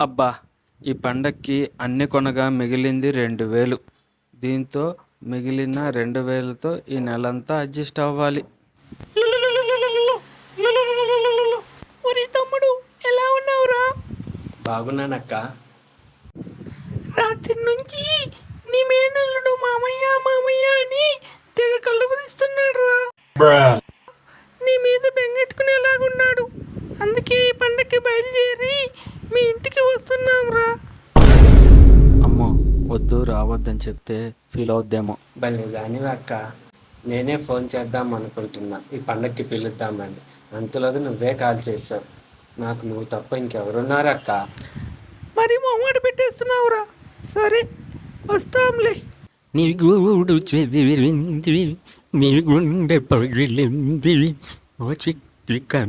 అబ్బా! ఈ పండక్కి అన్నీ కొనగా మిగిలింది 2000. దీంతో మిగిలిన 2000తో ఈ నెలంతా అడ్జస్ట్ అవ్వాలి. ఒరే తమ్ముడు, ఎలా ఉన్నావురా? బాగున్నానక్క. రాత్రి నుంచి నీ మేనల్లుడు మామయ్య మామయ్య అని తెగ కలువరిస్తున్నాడు రా. నీ మీద బెంగెట్టుకునేలాగున్నాడు. అందుకే ఈ పండక్కి బయలుదేరి మీ ఇంటికి వస్తున్నాం రా. అమ్మో, వద్దు రావద్దని చెప్తే ఫీల్ అవుద్దేమో. భలే దానివి అక్క. నేనే ఫోన్ చేద్దాం అనుకుంటున్నా ఈ పండక్కి పిలుద్దామని. అంతలోకి నువ్వే కాల్ చేసావు. నాకు నువ్వు తప్ప ఇంకెవరున్నారు అక్క? మరి మొహమాట పెట్టేస్తున్నావురా. సరే, వస్తాంలే. నీ గూడు చెదిరింది, నీ గుండె పగిలింది, ఓ చిట్టి